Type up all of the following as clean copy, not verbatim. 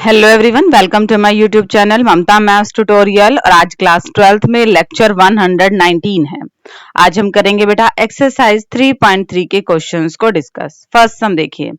Hello everyone, welcome to my YouTube channel Mamta maths tutorial. और आज class 12th में lecture 119 है। आज हम करेंगे बेटा एक्सरसाइज 3.3 के क्वेश्चंस को डिस्कस। फर्स्ट सम देखिए,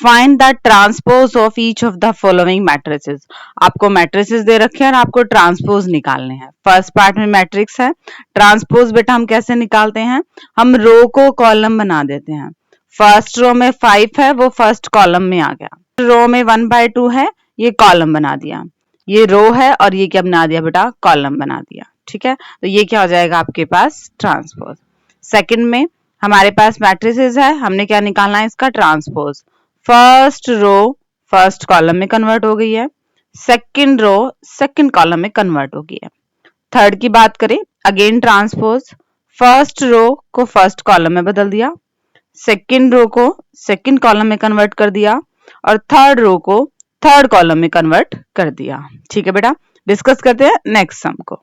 find the transpose of each of the following matrices. आपको मैट्रिसेस दे रखे हैं और आपको ट्रांसपोज निकालने हैं। फर्स्ट पार्ट में मैट्रिक्स है, ट्रांसपोज बेटा हम कैसे निकालते हैं, हम रो को कॉलम बना देते हैं। फर्स्ट रो में 5 है, वो फर्स्ट कॉलम में आ गया। रो में 1/2 है, ये कॉलम बना दिया। ये रो है और ये क्या बना दिया बेटा, कॉलम बना दिया। ठीक है, तो ये क्या हो जाएगा आपके पास, ट्रांसपोज। सेकंड में हमारे पास मैट्रिसेस है, हमने क्या निकालना है, इसका transpose. First row first column में कन्वर्ट हो गई है, सेकंड रो सेकंड कॉलम में कन्वर्ट हो गई है। थर्ड की बात करें, अगेन ट्रांसपोज। फर्स्ट रो को फर्स्ट कॉलम में बदल दिया, सेकंड रो को सेकंड कॉलम में कन्वर्ट कर दिया और थर्ड रो को थर्ड कॉलम में कन्वर्ट कर दिया। ठीक है बेटा, डिस्कस करते हैं नेक्स्ट सम को।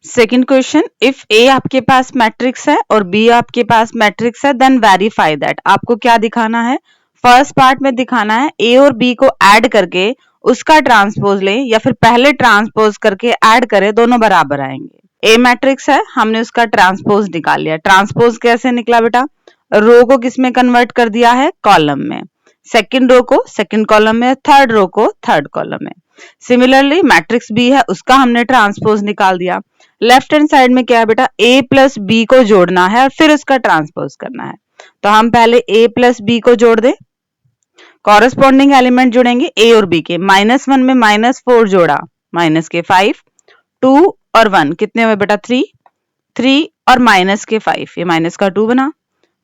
सेकंड क्वेश्चन, इफ ए आपके पास मैट्रिक्स है और बी आपके पास मैट्रिक्स है, देन वेरीफाई दैट। आपको क्या दिखाना है, फर्स्ट पार्ट में दिखाना है ए और बी को ऐड करके उसका ट्रांसपोज लें, या फिर पहले ट्रांसपोज करके ऐड करें, दोनों बराबर आएंगे। ए मैट्रिक्स है, हमने उसका ट्रांसपोज निकाल लिया। ट्रांसपोज कैसे निकला बेटा, रो को किस में कन्वर्ट कर दिया है, कॉलम में। सेकंड रो को सेकंड कॉलम में, थर्ड रो को थर्ड कॉलम में। सिमिलरली मैट्रिक्स बी है, उसका हमने ट्रांसपोज निकाल दिया। लेफ्ट हैंड साइड में क्या है बेटा, ए प्लस बी को जोड़ना है और फिर उसका ट्रांसपोज करना है। तो हम पहले ए प्लस बी को जोड़ दे, कॉरेस्पॉन्डिंग एलिमेंट जुड़ेंगे ए और बी के। -1 में -4 जोड़ा, माइनस के 5, 2 और 1 कितने हुए बेटा, 3, 3 और माइनस के 5, ये माइनस का 2 बना,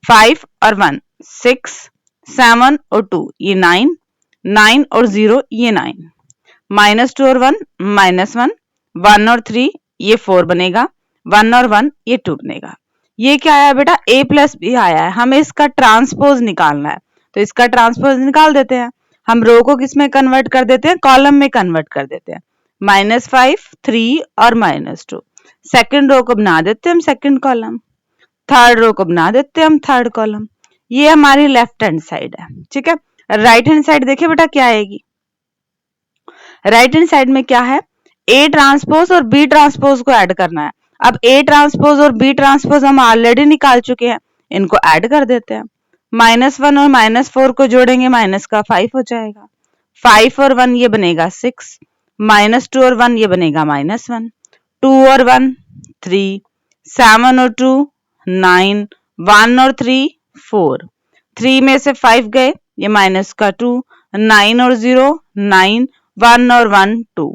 5 और 1 6, 7 और 2 ये 9, 9 और 0 ये 9, -2 और 1 -1, 1 और 3 ये 4 बनेगा, 1 और 1 ये 2 बनेगा। ये क्या आया बेटा, a प्लस बी आया है, हमें इसका ट्रांसपोज निकालना है। तो इसका ट्रांसपोज निकाल देते हैं। हम रो को किस में कन्वर्ट कर देते हैं, कॉलम में कन्वर्ट कर देते हैं। -5, 3 और -2। सेकंड रो को बना देते हैं हम सेकंड कॉलम, थर्ड रो को बना देते हैं हम थर्ड कॉलम। ये हमारी लेफ्ट हैंड साइड है। ठीक है, राइट हैंड साइड देखिए बेटा क्या आएगी। राइट हैंड साइड में क्या है, ए ट्रांसपोज और बी ट्रांसपोज को ऐड करना है। अब ए ट्रांसपोज और बी ट्रांसपोज हम ऑलरेडी निकाल चुके हैं, इनको ऐड कर देते हैं। -1 और -4 को जोड़ेंगे, माइनस का 5 हो जाएगा, 5 और 1 ये बनेगा 6, -2 और 1 ये बनेगा -1, 2 और 1 3, 7 और 2 9, 1 और 3 4, 3 में से 5 गए, ये माइनस का 2, 9 और 0 9, 1 और 1 2।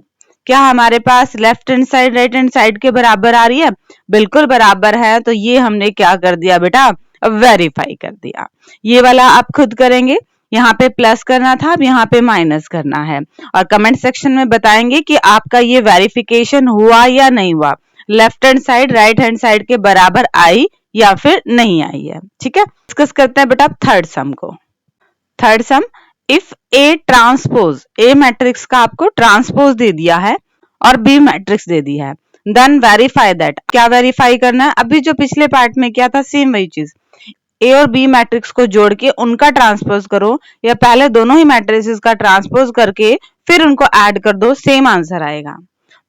क्या हमारे पास left hand side right hand side के बराबर आ रही है, बिल्कुल बराबर है। तो ये हमने क्या कर दिया बेटा, वेरीफाई कर दिया। ये वाला आप खुद करेंगे, यहाँ पे प्लस करना था, अब यहाँ पे माइनस करना है। और कमेंट सेक्शन में बताएंगे कि आपका ये वेरिफिकेशन हुआ या नहीं हुआ, left hand side right hand side के बराबर आई या फिर नहीं आई है। ठीक है, डिस्कस करते हैं बेटा थर्ड सम को। Third some, if A transpose, A matrix का आपको ट्रांसपोज दे दिया है और बी मैट्रिक्स दे दी है, देन वेरीफाई दैट। क्या वेरीफाई करना है, अभी जो पिछले पार्ट में किया था सेम वही चीज, ए और बी मैट्रिक्स को जोड़ के उनका ट्रांसपोज करो, या पहले दोनों ही मैट्रिसेस का ट्रांसपोज करके फिर उनको ऐड कर दो, सेम आंसर आएगा।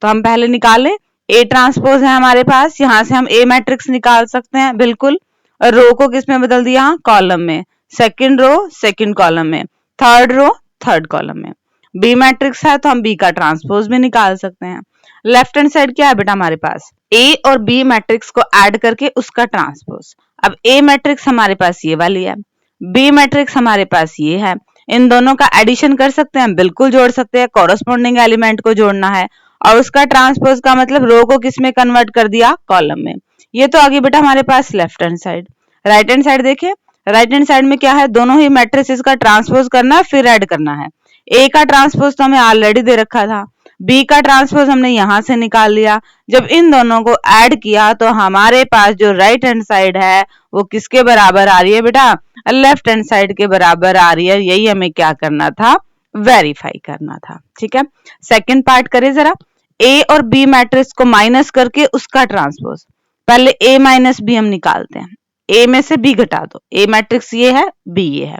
तो हम पहले निकाले, ए ट्रांसपोज है हमारे पास, यहां से हम ए मैट्रिक्स निकाल सकते हैं बिल्कुल। रो को किस में बदल दिया, कॉलम में। सेकंड रो सेकंड कॉलम में, थर्ड रो थर्ड कॉलम में। बी मैट्रिक्स है तो हम बी का ट्रांसपोज भी निकाल सकते हैं। लेफ्ट हैंड साइड क्या है बेटा हमारे पास, ए और बी मैट्रिक्स को ऐड करके उसका ट्रांसपोज। अब ए मैट्रिक्स हमारे पास ये वाली है, बी मैट्रिक्स हमारे पास ये है, इन दोनों का एडिशन कर सकते हैं, बिल्कुल जोड़ सकते हैं। कॉरेस्पॉन्डिंग एलिमेंट को जोड़ना है और उसका ट्रांसपोज का मतलब रो को किस में कन्वर्ट कर दिया, कॉलम में। ये तो आगे बेटा हमारे पास left hand side. Right hand side देखिए, राइट हैंड साइड में क्या है, दोनों ही मैट्रिसेस का ट्रांसपोज करना है फिर ऐड करना है। ए का ट्रांसपोज तो हमें ऑलरेडी दे रखा था, बी का ट्रांसपोज हमने यहां से निकाल लिया। जब इन दोनों को ऐड किया तो हमारे पास जो राइट हैंड साइड है वो किसके बराबर आ रही है बेटा, लेफ्ट हैंड साइड के बराबर आ रही है। यही हमें क्या करना था, वेरीफाई करना था। ठीक है, सेकंड पार्ट करें जरा, ए और बी मैट्रिक्स को माइनस करके उसका ट्रांसपोज। पहले ए माइनस बी हम निकालते हैं, ए में से बी घटा दो, ए मैट्रिक्स ये है, बी ये है,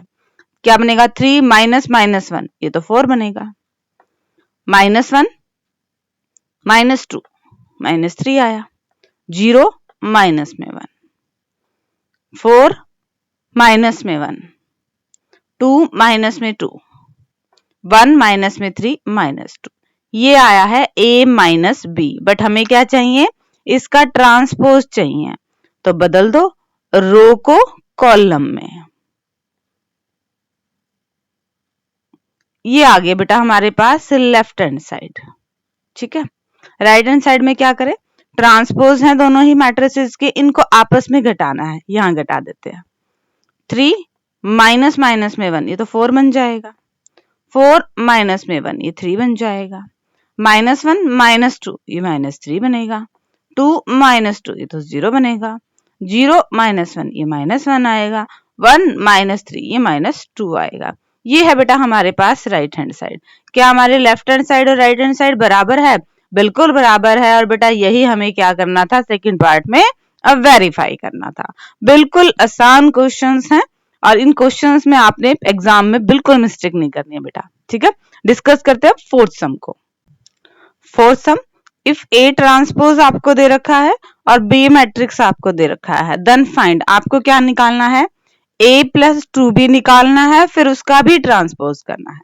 क्या बनेगा 3 - -1, ये तो 4 बनेगा। -1 -2 -3 आया, 0 माइनस में 1, 4 माइनस में 1, 2 माइनस में 2, 1 माइनस में 3 -2। ये आया है A माइनस B, बट हमें क्या चाहिए, इसका ट्रांसपोज चाहिए, तो बदल दो रो को कॉलम में। ये आ गया बेटा हमारे पास लेफ्ट हैंड साइड। ठीक है, राइट हैंड साइड में क्या करें, ट्रांसपोज है दोनों ही मैट्रिसेस के, इनको आपस में घटाना है, यहां घटा देते हैं। 3 माइनस माइनस में 1, ये तो 4 बन जाएगा, 4 माइनस में 1, ये 3 बन जाएगा, -1 -2, ये -3 बनेगा, 2 -2, ये तो 0 बनेगा, 0 -1, ये -1 आएगा, 1 -3, ये -2 आएगा। ये है बेटा हमारे पास राइट हैंड साइड। क्या हमारे लेफ्ट हैंड साइड और राइट हैंड साइड बराबर है? बिल्कुल बराबर है, और बेटा यही हमें क्या करना था, सेकंड पार्ट में वेरीफाई करना था। बिल्कुल आसान क्वेश्चंस हैं, और इन क्वेश्चंस में आपने एग्जाम में बिल्कुल मिस्टेक नहीं करनी है बेटा। ठीक है, डिस्कस करते हैं फोर्थ सम को। Fourth some, if A transpose आपको दे रखा है और बी मैट्रिक्स आपको दे रखा है, देन फाइंड, आपको क्या निकालना है, a प्लस 2b निकालना है, फिर उसका भी ट्रांसपोज करना है।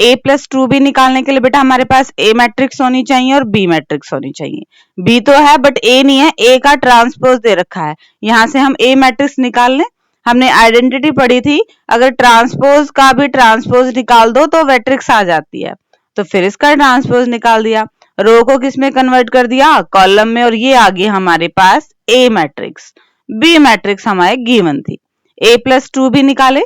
a प्लस 2b निकालने के लिए बेटा हमारे पास a मैट्रिक्स होनी चाहिए और b मैट्रिक्स होनी चाहिए। b तो है बट a नहीं है, a का ट्रांसपोज दे रखा है, यहां से हम a मैट्रिक्स निकाल लें। हमने आइडेंटिटी पढ़ी थी, अगर ट्रांसपोज का भी ट्रांसपोज निकाल दो तो मैट्रिक्स आ जाती है, तो फिर इसका ट्रांसपोज निकाल दिया, रो को किस में कन्वर्ट कर दिया, कॉलम में, और ये आ गई हमारे पास a मैट्रिक्स। b मैट्रिक्स हमारे गिवन थी, a प्लस 2 भी निकाले,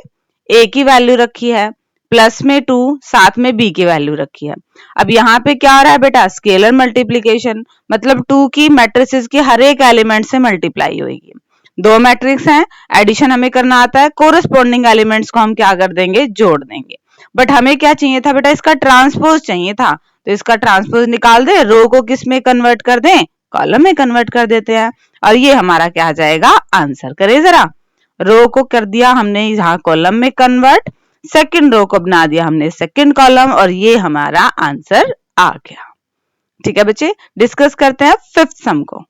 a की वैल्यू रखी है, प्लस में 2, साथ में b की वैल्यू रखी है। अब यहाँ पे क्या हो रहा है बेटा, स्केलर मल्टीप्लीकेशन, मतलब 2 की मैट्रिसेस की हर एक एलिमेंट से मल्टीप्लाई होगी। दो मैट्रिक्स हैं, एडिशन हमें करना आता है, कोरस्पॉन्डिंग एलिमेंट्स को हम क्या कर देंगे, जोड़ देंगे। बट हमें क्या चाहिए था बेटा, इसका ट्रांसपोज चाहिए था, तो इसका ट्रांसपोज निकाल दे, रो को किस में कन्वर्ट कर दें, कॉलम में कन्वर्ट कर देते हैं, और ये हमारा क्या आ जाएगा, आंसर। करे जरा, रो को कर दिया हमने यहाँ कॉलम में कन्वर्ट, सेकंड रो को बना दिया हमने सेकंड कॉलम, और ये हमारा आंसर आ गया। ठीक है बच्चे, डिस्कस करते हैं फिफ्थ सम को।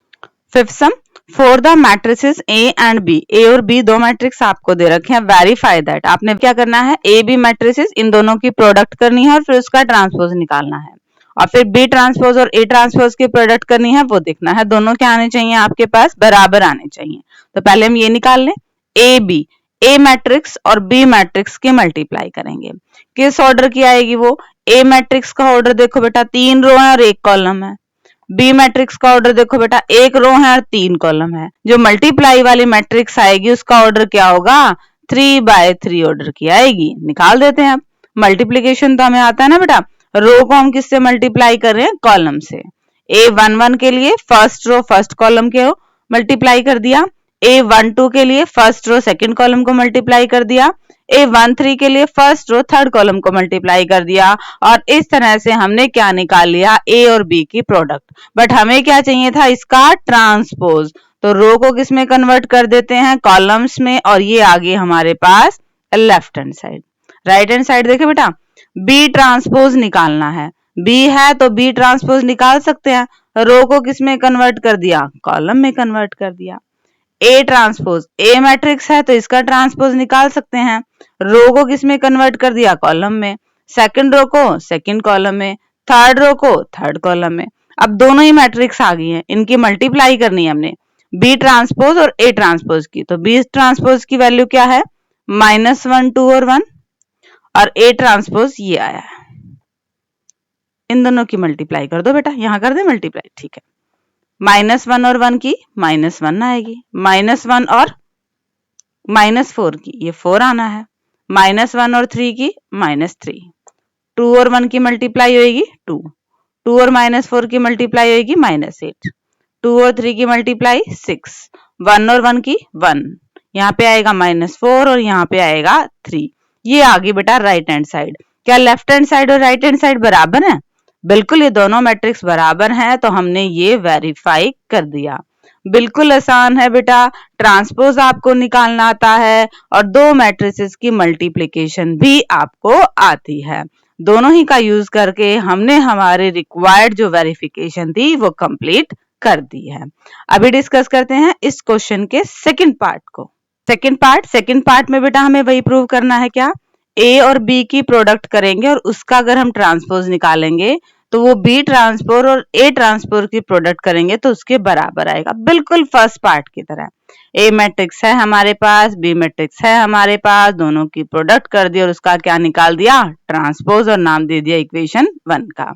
Fifth some, for the matrices A and B, A और B दो मैट्रिक्स आपको दे रखे हैं, वेरीफाई दैट, आपने क्या करना है, A B मैट्रिसेस इन दोनों की प्रोडक्ट करनी है और फिर उसका ट्रांसपोज निकालना है, और फिर B ट्रांसपोज और A ट्रांसपोज की प्रोडक्ट करनी है, वो देखना है, दोनों क्या आने चाहिए आपके पास, बराबर आने चाहिए। तो पहले हम ये निकाल लें, A B, A मैट्रिक्स और B मैट्रिक्स की मल्टीप्लाई करेंगे, किस ऑर्डर की आएगी वो, A मैट्रिक्स का ऑर्डर देखो बेटा 3 रो है और 1 कॉलम है, बी मैट्रिक्स का ऑर्डर देखो बेटा 1 रो है और 3 कॉलम है, जो मल्टीप्लाई वाली मैट्रिक्स आएगी उसका ऑर्डर क्या होगा, 3/3 ऑर्डर की आएगी। निकाल देते हैं, मल्टीप्लीकेशन तो हमें आता है ना बेटा, रो को हम किससे मल्टीप्लाई कर रहे हैं, कॉलम से। A11 के लिए फर्स्ट रो फर्स्ट कॉलम के मल्टीप्लाई कर दिया, A12 के लिए फर्स्ट रो सेकंड कॉलम को मल्टीप्लाई कर दिया, A13 के लिए फर्स्ट रो थर्ड कॉलम को मल्टीप्लाई कर दिया, और इस तरह से हमने क्या निकाल लिया, A और B की प्रोडक्ट। बट हमें क्या चाहिए था, इसका ट्रांसपोज, तो रो को किस में कन्वर्ट कर देते हैं, कॉलम्स में, और ये आ गई हमारे पास left hand side. Right hand side देखे बेटा, B ट्रांसपोज निकालना है, B है तो B ट्रांसपोज निकाल सकते हैं, रो को किस में कन्वर्ट कर दिया, कॉलम में कन्वर्ट कर दिया। A ट्रांसपोज, A मैट्रिक्स है तो इसका ट्रांसपोज निकाल सकते हैं, रो को किस में कन्वर्ट कर दिया, कॉलम में, सेकंड रो को सेकंड कॉलम में, थर्ड रो को थर्ड कॉलम में। अब दोनों ही मैट्रिक्स आ गई हैं, इनकी मल्टीप्लाई करनी है हमने, B ट्रांसपोज और A ट्रांसपोज की, तो B ट्रांसपोज की वैल्यू क्या है, -1 2 और 1, और A ट्रांसपोज ये आया है, इन दोनों की मल्टीप्लाई कर दो बेटा, यहां कर दे मल्टीप्लाई, ठीक है, -1 और 1 की -1 आएगी, -1 और -4 की ये 4 आना है, -1 और 3 की -3, 2 और 1 की मल्टीप्लाई होगी 2, 2 और -4 की मल्टीप्लाई होगी -8, 2 और 3 की मल्टीप्लाई 6, 1 और 1 की 1, यहाँ पे आएगा -4 और यहाँ पे आएगा 3। ये आ गई बेटा राइट हैंड साइड। क्या लेफ्ट हैंड साइड और राइट हैंड साइड बराबर है? बिल्कुल, ये दोनों मैट्रिक्स बराबर हैं, तो हमने ये वेरीफाई कर दिया। बिल्कुल आसान है बेटा, ट्रांसपोज आपको निकालना आता है और दो मैट्रिसेस की मल्टीप्लिकेशन भी आपको आती है। दोनों ही का यूज करके हमने हमारे रिक्वायर्ड जो वेरिफिकेशन थी वो कंप्लीट कर दी है। अभी डिस्कस करते हैं इस क्वेश्चन के सेकंड पार्ट को। सेकंड पार्ट में बेटा हमें वही प्रूव करना है, क्या ए और बी की प्रोडक्ट करेंगे और उसका अगर हम ट्रांसपोज निकालेंगे तो वो बी ट्रांसपोज और ए ट्रांसपोज की प्रोडक्ट करेंगे तो उसके बराबर आएगा, बिल्कुल फर्स्ट पार्ट की तरह। ए मैट्रिक्स है हमारे पास, बी मैट्रिक्स है हमारे पास, दोनों की प्रोडक्ट कर दी और उसका क्या निकाल दिया, ट्रांसपोज, और नाम दे दिया इक्वेशन 1 का।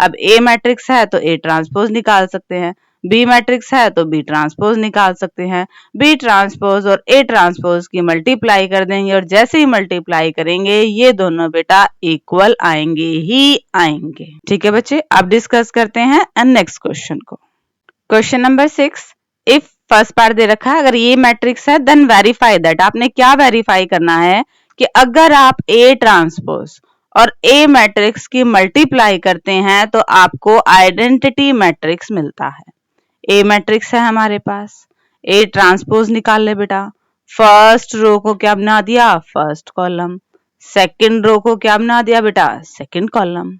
अब ए मैट्रिक्स है तो ए ट्रांसपोज निकाल सकते हैं, बी मैट्रिक्स है तो बी ट्रांसपोज निकाल सकते हैं। बी ट्रांसपोज और ए ट्रांसपोज की मल्टीप्लाई कर देंगे और जैसे ही मल्टीप्लाई करेंगे ये दोनों बेटा इक्वल आएंगे ही आएंगे। ठीक है बच्चे, अब डिस्कस करते हैं नेक्स्ट क्वेश्चन को। Question number 6, if first part दे रखा है अगर ये मैट्रिक्स है देन वेरीफाई दैट। आपने क्या वेरीफाई करना है कि अगर आप ए ट्रांसपोज और ए मैट्रिक्स की मल्टीप्लाई करते हैं तो आपको आइडेंटिटी मैट्रिक्स मिलता है। ए मैट्रिक्स है हमारे पास, ए ट्रांसपोज निकाल ले बेटा। फर्स्ट रो को क्या बना दिया, फर्स्ट कॉलम। सेकंड रो को क्या बना दिया बेटा, सेकंड कॉलम।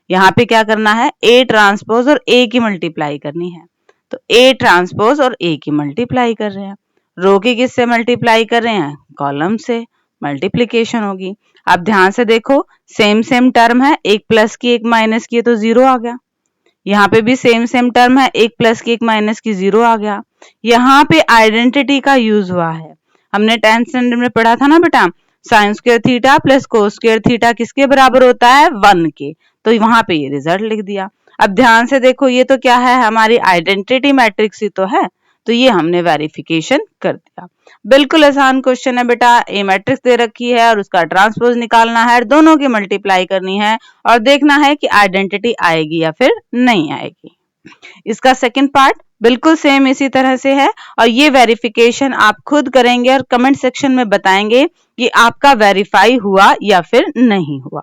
यहाँ पे क्या करना है, ए ट्रांसपोज और ए की मल्टीप्लाई करनी है, तो ए ट्रांसपोज और ए की मल्टीप्लाई कर रहे हैं। रो की किससे मल्टीप्लाई कर रहे हैं, कॉलम से, मल्टीप्लीकेशन होगी। अब ध्यान से देखो, सेम टर्म है, एक प्लस की एक माइनस की तो जीरो आ गया। यहाँ पे भी सेम टर्म है, एक प्लस की एक माइनस की जीरो आ गया। यहाँ पे आइडेंटिटी का यूज हुआ है। हमने 10th स्टैंडर्ड में पढ़ा था ना बेटा, sine square theta plus cos square theta किसके बराबर होता है, 1 के। तो वहां पे ये रिजल्ट लिख दिया। अब ध्यान से देखो, ये तो क्या है, हमारी आइडेंटिटी मैट्रिक्स ही तो है, तो ये हमने वेरिफिकेशन कर दिया। बिल्कुल आसान क्वेश्चन है बेटा। ए मैट्रिक्स दे रखी है और उसका ट्रांसपोज निकालना है, दोनों की मल्टीप्लाई करनी है और देखना है कि आइडेंटिटी आएगी या फिर नहीं आएगी। इसका सेकंड पार्ट बिल्कुल सेम इसी तरह से है और ये वेरिफिकेशन आप खुद करेंगे और कमेंट सेक्शन में बताएंगे कि आपका वेरीफाई हुआ या फिर नहीं हुआ।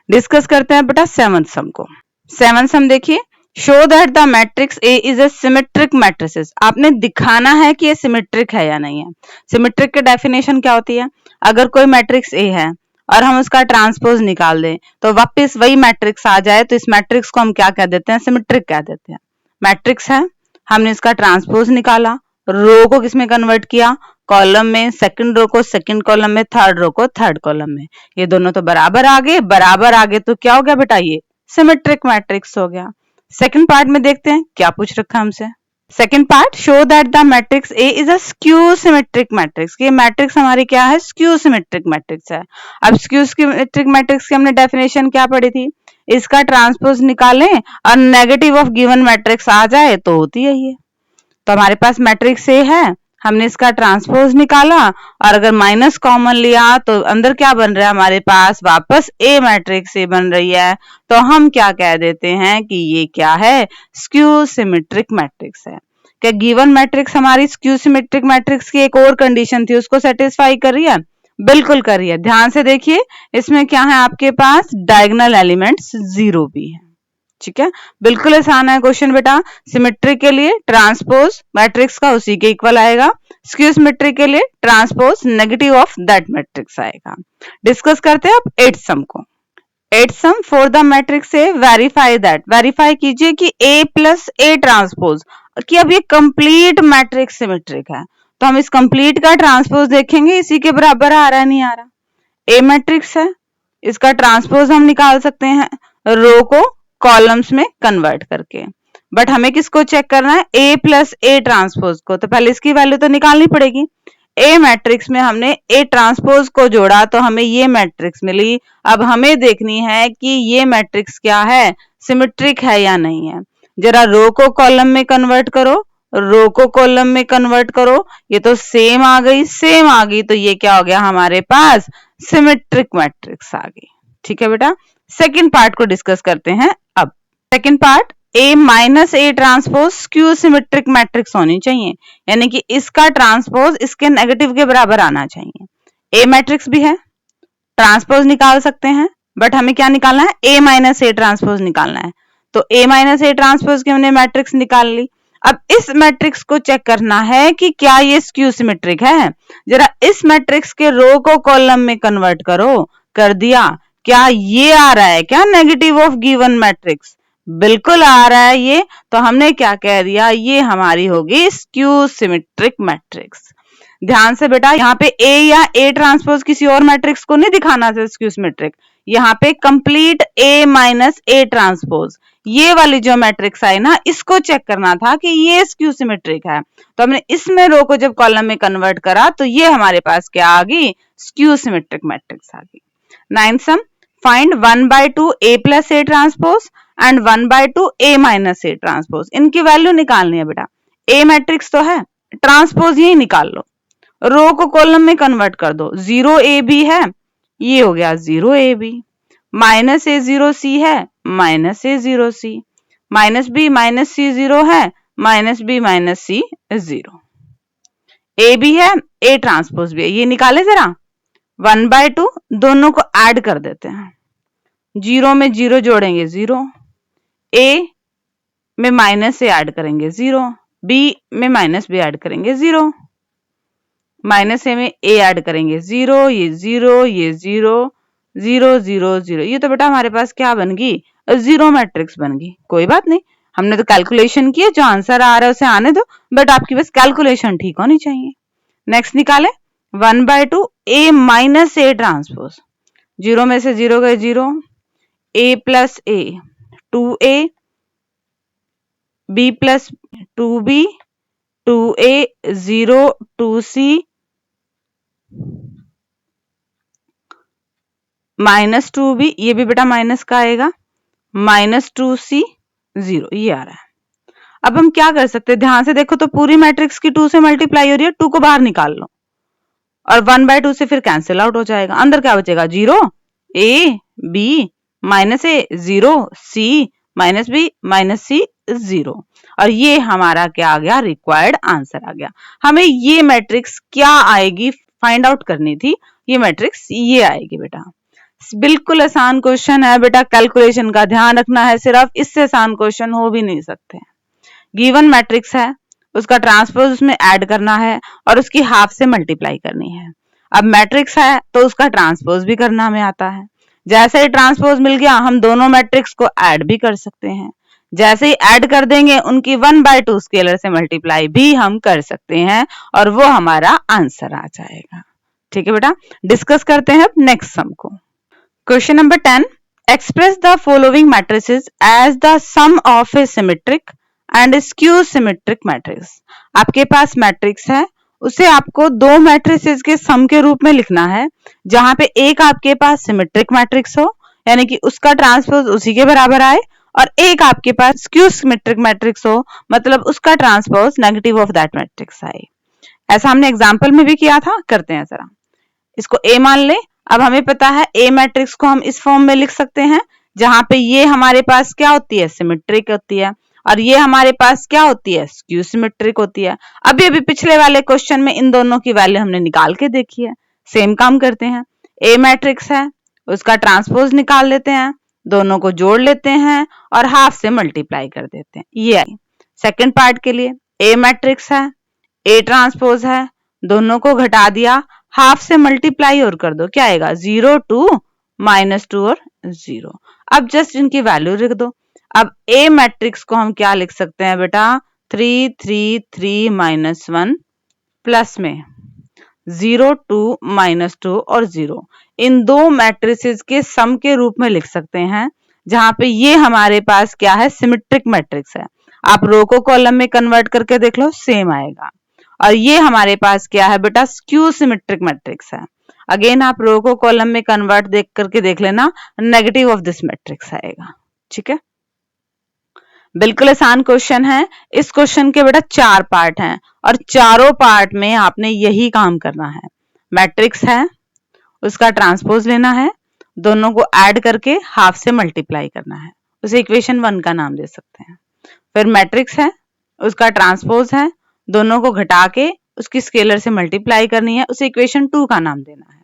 डिस्कस करते हैं बेटा 7th सम को। 7th सम देखिए, show that the matrix A is a symmetric matrices. आपने दिखाना है कि ये सिमेट्रिक है या नहीं है। सिमेट्रिक की डेफिनेशन क्या होती है, अगर कोई मैट्रिक्स ए है और हम उसका ट्रांसपोज निकाल दें तो वापस वही मैट्रिक्स आ जाए तो इस मैट्रिक्स को हम क्या कह देते हैं, सिमेट्रिक कह देते हैं। मैट्रिक्स है, हमने इसका ट्रांसपोज निकाला, रो को किसमें कन्वर्ट किया, कॉलम में, सेकंड रो को सेकंड कॉलम में, थर्ड रो को थर्ड कॉलम में। ये दोनों तो बराबर आ गए तो क्या हो गया बेटा, ये सिमेट्रिक मैट्रिक्स हो गया। सेकंड पार्ट में देखते हैं क्या पूछ रखा हमसे। Second part, show that the matrix A is a skew symmetric matrix. ये मैट्रिक्स हमारी क्या है, स्क्यू सिमेट्रिक मैट्रिक्स है। अब स्क्यू सिमेट्रिक मैट्रिक्स की हमने डेफिनेशन क्या पढ़ी थी, इसका ट्रांसपोज निकालें और नेगेटिव ऑफ गिवन मैट्रिक्स आ जाए तो होती है ये। तो हमारे पास मैट्रिक्स ए है, हमने इसका ट्रांसपोज निकाला और अगर माइनस कॉमन लिया तो अंदर क्या बन रहा है, हमारे पास वापस ए मैट्रिक्स ए बन रही है। तो हम क्या कह देते हैं कि ये क्या है, स्क्यू सिमेट्रिक मैट्रिक्स है। क्या गिवन मैट्रिक्स हमारी स्क्यू सिमेट्रिक मैट्रिक्स की एक और कंडीशन थी, उसको सेटिस्फाई कर रही है, बिल्कुल कर रही है। ध्यान से देखिए, इसमें क्या है आपके पास, डायगोनल एलिमेंट्स 0 भी है। ठीक है, बिल्कुल आसान है क्वेश्चन बेटा। सिमेट्रिक के लिए ट्रांसपोज मैट्रिक्स का उसी के इक्वल आएगा, स्क्यू सिमेट्रिक के लिए transpose negative of that matrix आएगा। डिस्कस करते हैं अब 8th सम को। 8th sum, for the matrix A verify that. Verify कीजिए कि ए प्लस ए ट्रांसपोज, कि अब ये कंप्लीट मैट्रिक्स सिमेट्रिक है। तो हम इस कंप्लीट का ट्रांसपोज देखेंगे, इसी के बराबर आ रहा है नहीं आ रहा। ए मैट्रिक्स है, इसका ट्रांसपोज हम निकाल सकते हैं रो को कॉलम्स में कन्वर्ट करके, बट हमें किसको चेक करना है, ए प्लस ए ट्रांसपोज को। तो पहले इसकी वैल्यू तो निकालनी पड़ेगी। ए मैट्रिक्स में हमने ए ट्रांसपोज को जोड़ा तो हमें ये मैट्रिक्स मिली। अब हमें देखनी है कि ये मैट्रिक्स क्या है, सिमेट्रिक है या नहीं है। जरा रो को कॉलम में कन्वर्ट करो, रो को कॉलम में कन्वर्ट करो, ये तो सेम आ गई तो ये क्या हो गया, हमारे पास सिमेट्रिक मैट्रिक्स आ गई। ठीक है बेटा, सेकंड पार्ट को डिस्कस करते हैं अब। Second part, A minus A transpose skew symmetric matrix होनी चाहिए, यानी कि इसका ट्रांसपोज इसके नेगेटिव के बराबर आना चाहिए। ए मैट्रिक्स भी है, ट्रांसपोज निकाल सकते हैं, बट हमें क्या निकालना है, ए माइनस ए ट्रांसपोज निकालना है। तो ए माइनस ए ट्रांसपोज की हमने मैट्रिक्स निकाल ली। अब इस मैट्रिक्स को चेक करना है कि क्या ये स्क्यू सिमेट्रिक है। जरा इस मैट्रिक्स के रो को कॉलम में कन्वर्ट करो, कर दिया, क्या ये आ रहा है क्या नेगेटिव ऑफ गिवन मैट्रिक्स? बिल्कुल आ रहा है ये, तो हमने क्या कह दिया, ये हमारी होगी स्क्यू सिमेट्रिक मैट्रिक्स। ध्यान से बेटा, यहाँ पे ए या ए ट्रांसपोज किसी और मैट्रिक्स को नहीं दिखाना था स्क्यू सिमेट्रिक, यहाँ पे complete A minus A transpose, ये वाली जो मैट्रिक्स आई ना, इसको चेक करना था कि ये स्क्यू सिमेट्रिक है। तो हमने इसमें रो को जब कॉलम में कन्वर्ट करा तो ये हमारे पास क्या आ गई, स्क्यू सिमेट्रिक मैट्रिक्स आ गई। 9th sum, find 1/2 A plus A transpose and 1/2 A minus A transpose. इनकी वैल्यू निकालनी है बेटा। ए मैट्रिक्स तो है, ट्रांसपोज यही निकाल लो, रो को कॉलम में कन्वर्ट कर दो। 0 ए बी है, ये हो गया 0 A B, minus A 0 C है, minus A 0 C, minus B minus C 0 है, minus B minus C 0। A B है, ए ट्रांसपोज भी है, ये निकाले जरा। 1/2 दोनों को ऐड कर देते हैं, 0 में 0 जोड़ेंगे 0, ए में माइनस ए ऐड करेंगे 0, बी में माइनस बी ऐड करेंगे 0, माइनस ए में ए ऐड करेंगे 0, ये 0, ये 0, 0 0 0। ये तो बेटा हमारे पास क्या बन गई, जीरो मैट्रिक्स बन गई। कोई बात नहीं, हमने तो कैलकुलेशन किया, जो आंसर आ रहा है उसे आने दो, बट आपकी बस कैलकुलेशन ठीक होनी चाहिए। नेक्स्ट निकाले 1/2 ए माइनस ए ट्रांसपोज, 0 में से 0 गए 0, ए प्लस ए 2a, b plus 2b, 2a 0 2c minus 2b, ये भी बेटा माइनस का आएगा, माइनस 2c 0, ये आ रहा है। अब हम क्या कर सकते हैं, ध्यान से देखो तो पूरी मैट्रिक्स की 2 से मल्टीप्लाई हो रही है, 2 को बाहर निकाल लो और 1/2 से फिर कैंसिल आउट हो जाएगा। अंदर क्या बचेगा, 0 a b minus A 0 c minus B minus C 0, और ये हमारा क्या आ गया, रिक्वायर्ड आंसर आ गया। हमें ये मैट्रिक्स क्या आएगी फाइंड आउट करनी थी, ये मैट्रिक्स ये आएगी बेटा। बिल्कुल आसान क्वेश्चन है बेटा, कैलकुलेशन का ध्यान रखना है सिर्फ, इससे आसान क्वेश्चन हो भी नहीं सकते। गिवन मैट्रिक्स है, उसका ट्रांसपोज उसमें ऐड करना है और उसकी हाफ से मल्टीप्लाई करनी है। अब मैट्रिक्स है तो उसका ट्रांसपोज भी करना हमें आता है। जैसे ही ट्रांसपोज मिल गया, हम दोनों मैट्रिक्स को ऐड भी कर सकते हैं। जैसे ही ऐड कर देंगे, उनकी 1/2 स्केलर से मल्टीप्लाई भी हम कर सकते हैं और वो हमारा आंसर आ जाएगा। ठीक है बेटा, डिस्कस करते हैं अब नेक्स्ट सम को। Question number 10, express the following matrices as the sum of a symmetric and skew symmetric matrix. आपके पास मैट्रिक्स है, उसे आपको दो मैट्रिसेस के सम के रूप में लिखना है, जहां पे एक आपके पास सिमेट्रिक मैट्रिक्स हो, यानी कि उसका ट्रांसपोज उसी के बराबर आए, और एक आपके पास स्क्यू सिमेट्रिक मैट्रिक्स हो, मतलब उसका transpose negative of that matrix आए। ऐसा हमने एग्जाम्पल में भी किया था, करते हैं जरा। इसको ए मान ले। अब हमें पता है ए मैट्रिक्स को हम इस फॉर्म में लिख सकते हैं, जहां पे ये हमारे पास क्या होती है, सिमेट्रिक होती है, और ये हमारे पास क्या होती है, स्क्यू सिमेट्रिक होती है। अभी पिछले वाले क्वेश्चन में इन दोनों की वैल्यू हमने निकाल के देखी है, सेम काम करते हैं। ए मैट्रिक्स है, उसका ट्रांसपोज निकाल लेते हैं, दोनों को जोड़ लेते हैं और हाफ से मल्टीप्लाई कर देते हैं, ये आई। सेकंड पार्ट के लिए ए मैट्रिक्स है, ए ट्रांसपोज है, दोनों को घटा दिया, हाफ से मल्टीप्लाई और कर दो, क्या आएगा, 0 2 -2 और 0। अब जस्ट इनकी वैल्यू लिख दो। अब ए मैट्रिक्स को हम क्या लिख सकते हैं बेटा, 3 3 3 -1 प्लस में 0 2 -2 और 0, इन दो मैट्रिसेस के सम के रूप में लिख सकते हैं, जहां पे ये हमारे पास क्या है, सिमेट्रिक मैट्रिक्स है। आप रो को कॉलम में कन्वर्ट करके देख लो, सेम आएगा। और ये हमारे पास क्या है बेटा, स्क्यू सिमेट्रिक मैट्रिक्स है। अगेन आप रो को कॉलम में कन्वर्ट देख करके देख लेना, नेगेटिव ऑफ दिस मैट्रिक्स आएगा। ठीक है, बिल्कुल आसान क्वेश्चन है। इस क्वेश्चन के बेटा 4 पार्ट हैं और चारों पार्ट में आपने यही काम करना है। मैट्रिक्स है, उसका ट्रांसपोज लेना है, दोनों को ऐड करके हाफ से मल्टीप्लाई करना है, उसे इक्वेशन 1 का नाम दे सकते हैं। फिर मैट्रिक्स है, उसका ट्रांसपोज है, दोनों को घटा के उसकी स्केलर से मल्टीप्लाई करनी है, उसे इक्वेशन 2 का नाम देना है।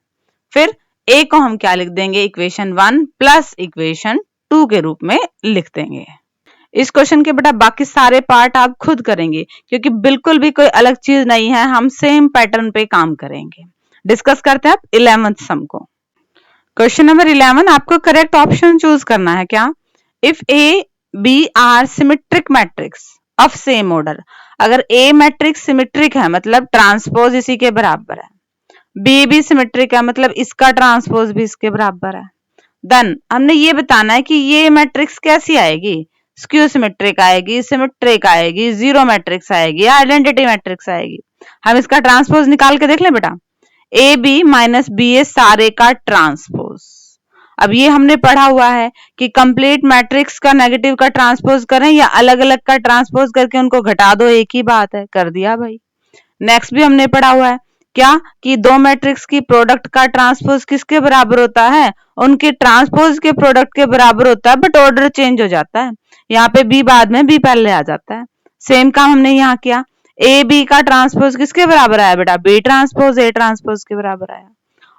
फिर ए को हम क्या लिख देंगे, इक्वेशन 1 प्लस इक्वेशन 2 के रूप में लिख देंगे। इस क्वेश्चन के बेटा बाकी सारे पार्ट आप खुद करेंगे, क्योंकि बिल्कुल भी कोई अलग चीज नहीं है, हम सेम पैटर्न पे काम करेंगे। डिस्कस करते हैं 11th सम को। क्वेश्चन नंबर 11, आपको करेक्ट ऑप्शन चूज करना है क्या? If A B are symmetric matrix of same order, अगर ए मैट्रिक्स सिमेट्रिक है मतलब ट्रांसपोज इसी के बराबर है, बी भी सिमेट्रिक है मतलब इसका ट्रांसपोज भी इसके बराबर है, देन हमने ये बताना है कि ये मैट्रिक्स कैसी आएगी, स्क्यू सिमेट्रिक आएगी, सिमेट्रिक आएगी, जीरो मैट्रिक्स आएगी, आइडेंटिटी मैट्रिक्स आएगी। हम इसका ट्रांसपोज निकाल के देख लें बेटा, ए बी माइनस बी ए सारे का ट्रांसपोज। अब ये हमने पढ़ा हुआ है कि कंप्लीट मैट्रिक्स का नेगेटिव का ट्रांसपोज करें या अलग अलग का ट्रांसपोज करके उनको घटा दो, एक ही बात है, कर दिया भाई। नेक्स्ट भी हमने पढ़ा हुआ है क्या कि दो मैट्रिक्स की प्रोडक्ट का ट्रांसपोज किसके बराबर होता है, उनके ट्रांसपोज के प्रोडक्ट के बराबर होता है, बट ऑर्डर चेंज हो जाता है, यहाँ पे बी बाद में बी पहले आ जाता है। सेम काम हमने यहाँ किया, ए बी का ट्रांसपोज किसके बराबर आया बेटा, बी ट्रांसपोज ए ट्रांसपोज के बराबर आया,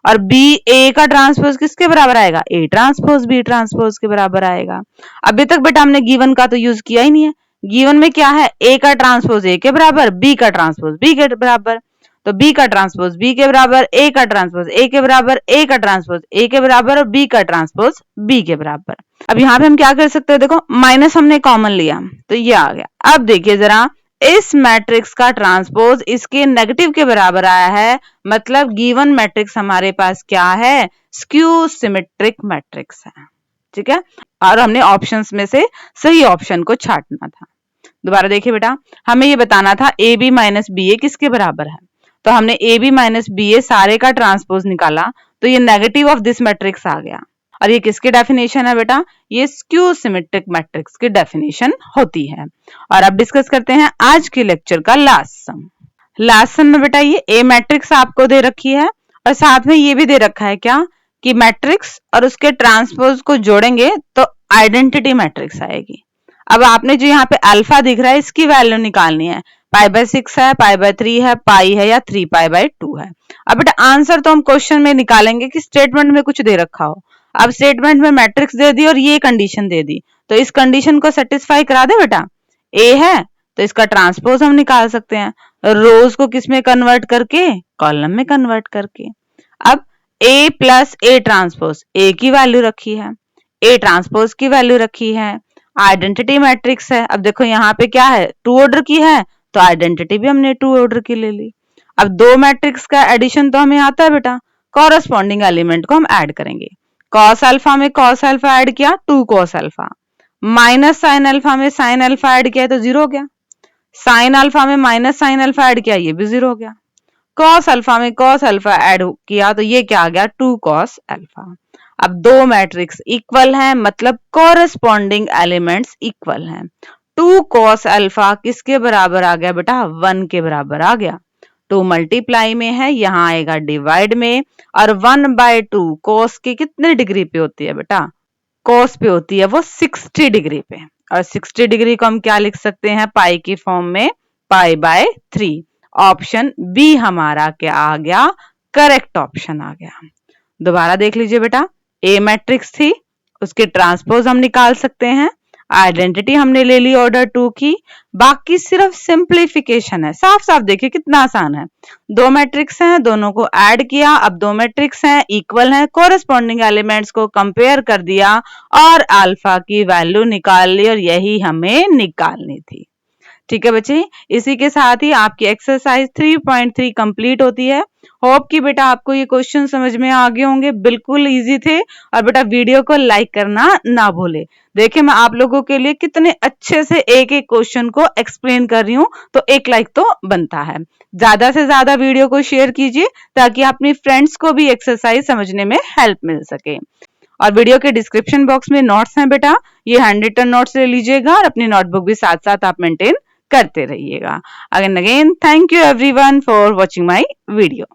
और बी ए का ट्रांसपोज किसके बराबर आएगा, ए ट्रांसपोज बी ट्रांसपोज के बराबर आएगा। अभी तक बेटा हमने गिवन का तो यूज किया ही नहीं है, गिवन में क्या है, ए का ट्रांसपोज ए के बराबर, बी का ट्रांसपोज बी के बराबर, तो बी का ट्रांसपोज बी के बराबर, ए का ट्रांसपोज ए के बराबर, ए का ट्रांसपोज ए के बराबर और बी का ट्रांसपोज बी के बराबर। अब यहाँ पे हम क्या कर सकते हैं, देखो माइनस हमने कॉमन लिया तो ये आ गया। अब देखिए जरा, इस मैट्रिक्स का ट्रांसपोज इसके नेगेटिव के बराबर आया है, मतलब गिवन मैट्रिक्स हमारे पास क्या है, स्क्यू सिमेट्रिक मैट्रिक्स है, ठीक है। और हमने ऑप्शंस में से सही ऑप्शन को छांटना था। दोबारा देखिए बेटा, हमें ये बताना था ए बी माइनस बी ए किसके बराबर है, तो हमने ए बी माइनस बी ए सारे का ट्रांसपोज निकाला तो ये नेगेटिव ऑफ दिस मैट्रिक्स आ गया। और ये किसकी डेफिनेशन है बेटा, ये स्क्यू सिमेट्रिक मैट्रिक्स की डेफिनेशन होती है। और अब डिस्कस करते हैं आज के लेक्चर का लास्ट सम। लास्ट सम में बेटा ये ए मैट्रिक्स आपको दे रखी है और साथ में ये भी दे रखा है क्या कि मैट्रिक्स और उसके ट्रांसपोज को जोड़ेंगे तो आइडेंटिटी मैट्रिक्स आएगी। अब आपने जो यहाँ पे अल्फा दिख रहा है इसकी वैल्यू निकालनी है, पाई बाय 6 है, पाई बाय 3 है, पाई है या 3 पाई बाय 2 है। अब बेटा आंसर तो हम क्वेश्चन में निकालेंगे कि स्टेटमेंट में कुछ दे रखा हो। अब स्टेटमेंट में मैट्रिक्स दे दी और ये कंडीशन दे दी, तो इस कंडीशन को सेटिस्फाई करा दे बेटा, ए है तो इसका ट्रांसपोज हम निकाल सकते हैं, रोज को किस में कन्वर्ट करके, कॉलम में कन्वर्ट करके। अब ए प्लस ए ट्रांसपोज, ए की वैल्यू रखी है, ए ट्रांसपोज की वैल्यू रखी है, आइडेंटिटी मैट्रिक्स है। अब देखो यहाँ पे क्या है, टू ऑर्डर की है तो आइडेंटिटी भी हमने टू ऑर्डर की ले ली। अब दो मैट्रिक्स का एडिशन तो हमें आता है बेटा, कॉरस्पॉन्डिंग एलिमेंट को हम ऐड करेंगे। कॉस अल्फा में कॉस अल्फा ऐड किया, 2 cos alpha, minus sine alpha में साइन अल्फा ऐड किया तो 0 हो गया, साइन अल्फा में माइनस साइन अल्फा ऐड किया ये भी 0 हो गया, कॉस अल्फा में कॉस अल्फा ऐड किया तो ये क्या आ गया, 2 कॉस अल्फा। अब दो मैट्रिक्स इक्वल हैं मतलब कॉरस्पॉन्डिंग एलिमेंट्स इक्वल हैं। 2 कॉस अल्फा किसके बराबर आ गया बेटा, 1 के बराबर आ गया। 2 मल्टीप्लाई में है, यहाँ आएगा डिवाइड में, और 1/2 कॉस की कितने डिग्री पे होती है बेटा, कॉस पे होती है वो 60 डिग्री पे, और 60 डिग्री को हम क्या लिख सकते हैं, पाई की फॉर्म में, पाई बाय 3। ऑप्शन बी हमारा क्या आ गया, करेक्ट ऑप्शन आ गया। दोबारा देख लीजिए बेटा, ए मैट्रिक्स थी उसके ट्रांसपोज हम निकाल सकते हैं, आइडेंटिटी हमने ले ली ऑर्डर 2 की, बाकी सिर्फ सिंप्लीफिकेशन है। साफ साफ देखिए कितना आसान है, दो मैट्रिक्स हैं दोनों को ऐड किया, अब दो मैट्रिक्स हैं इक्वल हैं, कोरस्पॉन्डिंग एलिमेंट्स को कंपेयर कर दिया और अल्फा की वैल्यू निकाल ली, और यही हमें निकालनी थी। ठीक है बच्चे, इसी के साथ ही आपकी एक्सरसाइज 3.3 कंप्लीट होती है। होप कि बेटा आपको ये क्वेश्चन समझ में आ गए होंगे, बिल्कुल इजी थे। और बेटा वीडियो को लाइक करना ना भूले। देखिए मैं आप लोगों के लिए कितने अच्छे से एक एक क्वेश्चन को एक्सप्लेन कर रही हूँ, तो एक लाइक तो बनता है। ज्यादा से ज्यादा वीडियो को शेयर कीजिए ताकि अपनी फ्रेंड्स को भी एक्सरसाइज समझने में हेल्प मिल सके। और वीडियो के डिस्क्रिप्शन बॉक्स में नोट्स हैं बेटा, ये हैंड रिटन नोट्स ले लीजिएगा और अपनी नोटबुक भी साथ साथ आप मेंटेन करते रहिएगा। Again thank you everyone for watching my video.